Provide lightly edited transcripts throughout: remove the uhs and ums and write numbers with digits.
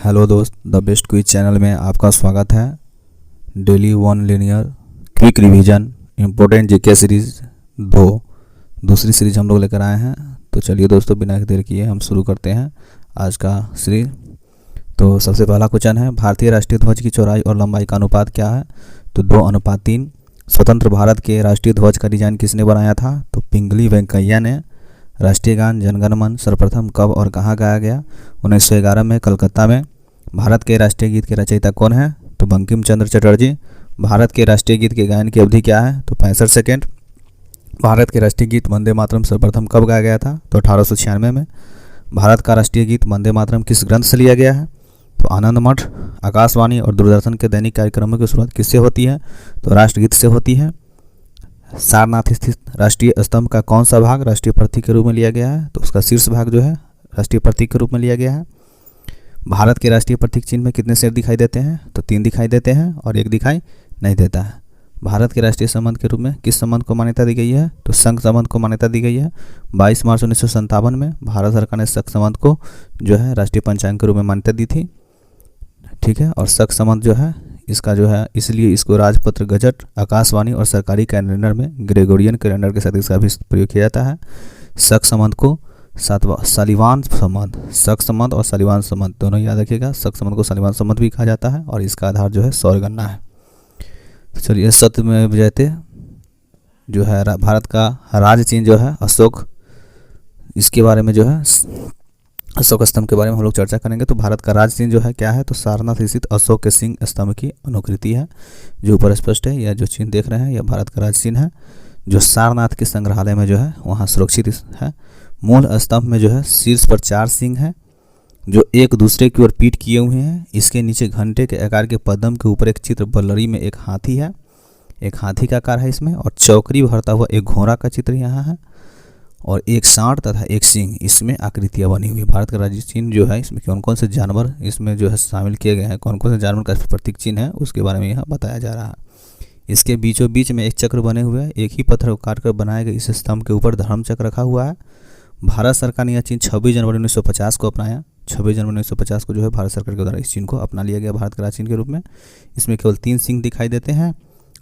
Hello दोस्त, the best quiz channel में आपका स्वागत है। Daily one linear quick revision important GK series दूसरी सीरीज हम लोग लेकर आए हैं। तो चलिए दोस्तों, बिना देर किए हम शुरू करते हैं आज का सीरीज। तो सबसे पहला क्वेश्चन है, भारतीय राष्ट्रीय ध्वज की चौड़ाई और लंबाई का अनुपात क्या है? तो 2:3। स्वतंत्र भारत के राष्ट्रीय ध्वज का डिजाइन किसने बनाया था? तो पिंगली वेंकैया ने। राष्ट्रीय गान जनगण मन सर्वप्रथम कब और कहाँ गाया गया? 1911 में कलकत्ता में। भारत के राष्ट्रीय गीत के रचयिता कौन है? तो बंकिम चंद्र चटर्जी। भारत के राष्ट्रीय गीत के गायन की अवधि क्या है? तो 65 सेकेंड। भारत के राष्ट्रीय गीत वंदे मातरम सर्वप्रथम कब गाया गया था? तो 1896 में। भारत का राष्ट्रीय गीत वंदे मातरम किस ग्रंथ से लिया गया है? तो आनंद मठ। आकाशवाणी और दूरदर्शन के दैनिक कार्यक्रमों की शुरुआत किससे होती है? तो राष्ट्रगीत से होती है। सारनाथ स्थित राष्ट्रीय स्तंभ का कौन सा भाग राष्ट्रीय प्रतीक के रूप में लिया गया है? तो उसका शीर्ष भाग जो है राष्ट्रीय प्रतीक के रूप में लिया गया है। भारत के राष्ट्रीय प्रतीक चिन्ह में कितने शेर दिखाई देते हैं? तो 3 दिखाई देते हैं और 1 दिखाई नहीं देता है। भारत के राष्ट्रीय संबंध के रूप में किस संबंध को मान्यता दी गई है? तो संघ संबंध को मान्यता दी गई है। 22 मार्च 1957 में भारत सरकार ने संघ संबंध को जो है राष्ट्रीय पंचांग के रूप में मान्यता दी थी। ठीक है, और संघ संबंध जो है इसका जो है इसलिए इसको राजपत्र, गजट, आकाशवाणी और सरकारी कैलेंडर में ग्रेगोरियन कैलेंडर के साथ इसका भी प्रयोग किया जाता है। संघ संबंध को सालिवान संबंध, संघ संबंध और सालिवान संबंध दोनों याद रखिएगा। संघ संबंध को सालिवान संबंध भी कहा जाता है और इसका आधार जो है सौर गणना है। तो चलिए, सत्यमेव जयते जो है भारत का राज चिन्ह जो है अशोक, इसके बारे में जो है अशोक स्तंभ के बारे में हम लोग चर्चा करेंगे। तो भारत का राज चिन्ह जो है क्या है? तो सारनाथ स्थित अशोक के सिंह स्तंभ की अनुकृति है। जो ऊपर स्पष्ट है, यह जो चिन्ह देख रहे हैं यह भारत का राज चिन्ह है, जो सारनाथ के संग्रहालय में जो है वहाँ सुरक्षित है। मूल स्तंभ में जो है शीर्ष पर 4 सिंह हैं जो एक दूसरे की ओर पीठ किए हुए हैं। इसके नीचे घंटे के आकार के पद्म के ऊपर एक चित्र बल्लरी में एक हाथी है, एक हाथी का आकार है इसमें, और चौकरी भरता हुआ एक घोड़ा का चित्र यहाँ है, और एक सांड तथा एक सिंह इसमें आकृतियाँ बनी हुई। भारत का राज्य चिन्ह जो है इसमें कौन कौन से जानवर इसमें जो है शामिल किए गए हैं, कौन कौन से जानवर का प्रतीक चिन्ह है उसके बारे में यहाँ बताया जा रहा है। इसके बीचों बीच में एक चक्र बने हुए हैं। एक ही पत्थर को काटकर बनाए गए इस स्तंभ के ऊपर धर्म चक्र रखा हुआ है। भारत सरकार ने यह चिन्ह 26 जनवरी 1950 को अपनाया। 26 जनवरी 1950 को जो है भारत सरकार के द्वारा इस चिन्ह को अपना लिया गया भारत के राज चिन्ह के रूप में। इसमें केवल 3 सिंह दिखाई देते हैं,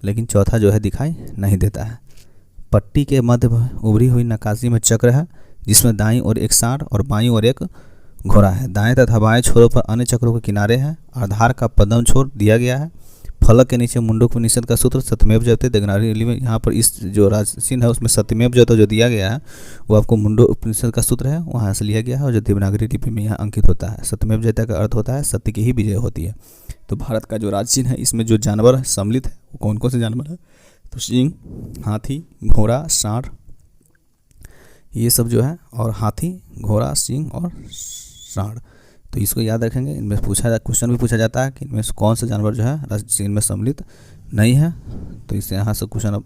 लेकिन चौथा जो है दिखाई नहीं देता है। पट्टी के मध्य उभरी हुई नक्काशी में चक्र है, जिसमें दाईं ओर एक सांड और बाईं ओर एक घोड़ा है। दाएं तथा बाएं छोरों पर अन्य चक्रों के किनारे हैं। आधार का पद्म छोर दिया गया है। फलक के नीचे मुंडक उपनिषद का सूत्र सत्यमेव जयते देवनागरी में यहाँ पर इस जो राज चिन्ह है उसमें सत्यमेव जयते जो दिया गया है वो आपको मुंडक उपनिषद का सूत्र है वहाँ से लिया गया है, और जो देवनागरी लिपि में यहाँ अंकित होता है। सत्यमेव जयते का अर्थ होता है सत्य की ही विजय होती है। तो भारत का जो राज चिन्ह है इसमें जो जानवर सम्मिलित है वो कौन कौन से जानवर है? तो सिंह, हाथी, घोड़ा, सांड, ये सब जो है, और हाथी, घोड़ा, सिंह और सांड। तो इसको याद रखेंगे। इनमें क्वेश्चन भी पूछा जाता है कि इनमें से कौन सा जानवर जो है राज चिन्ह में सम्मिलित नहीं है। तो इससे यहाँ से क्वेश्चन आप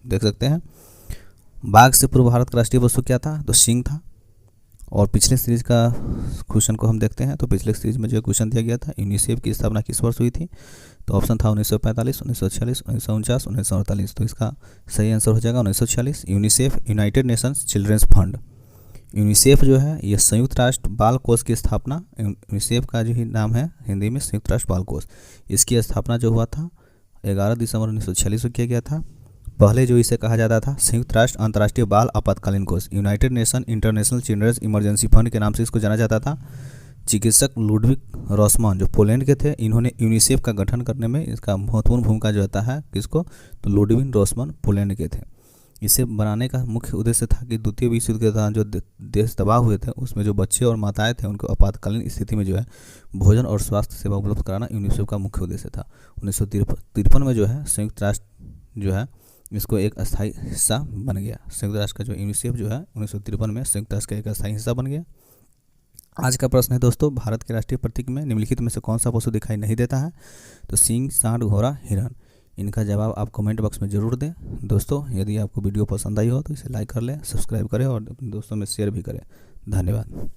देख सकते हैं। बाघ से पूर्व भारत का राष्ट्रीय पशु क्या था? तो सिंह था। और पिछले सीरीज का क्वेश्चन को हम देखते हैं। तो पिछले सीरीज में जो क्वेश्चन दिया गया था, यूनिसेफ की स्थापना किस वर्ष हुई थी? तो ऑप्शन था 1945, 1946, 1949, 1948। तो इसका सही आंसर हो जाएगा 1946। UNICEF United Nations children's fund. UNICEF जो है ये संयुक्त राष्ट्र बाल कोष की स्थापना, यूनिसेफ का जो ही नाम है हिंदी में संयुक्त राष्ट्र बाल कोष, इसकी स्थापना जो हुआ था 11 दिसंबर 1946 को किया गया था। पहले जो इसे कहा जाता था संयुक्त राष्ट्र अंतर्राष्ट्रीय बाल आपातकालीन कोष, United Nation International children's emergency fund के नाम से इसको जाना जाता था। चिकित्सक लुडविग रॉसमान जो पोलैंड के थे, इन्होंने यूनिसेफ का गठन करने में इसका महत्वपूर्ण भूमिका जो होता है किसको? तो लुडविग रॉसमान पोलैंड के थे। इसे बनाने का मुख्य उद्देश्य था कि द्वितीय विश्व युद्ध के दौरान जो देश तबाह हुए थे उसमें जो बच्चे और माताएं थे उनको आपातकालीन स्थिति में जो है भोजन और स्वास्थ्य सेवा उपलब्ध कराना यूनिसेफ का मुख्य उद्देश्य था। 1953 में जो है संयुक्त राष्ट्र जो है इसको एक अस्थायी हिस्सा बन गया। संयुक्त राष्ट्र का जो यूनिसेफ जो है 1953 में संयुक्त राष्ट्र का एक अस्थायी हिस्सा बन गया। आज का प्रश्न है दोस्तों, भारत के राष्ट्रीय प्रतीक में निम्नलिखित में से कौन सा पशु दिखाई नहीं देता है? तो सिंह, सांड, घोड़ा, हिरण। इनका जवाब आप कमेंट बॉक्स में ज़रूर दें। दोस्तों, यदि आपको वीडियो पसंद आई हो तो इसे लाइक कर लें, सब्सक्राइब करें और अपने दोस्तों में शेयर भी करें। धन्यवाद।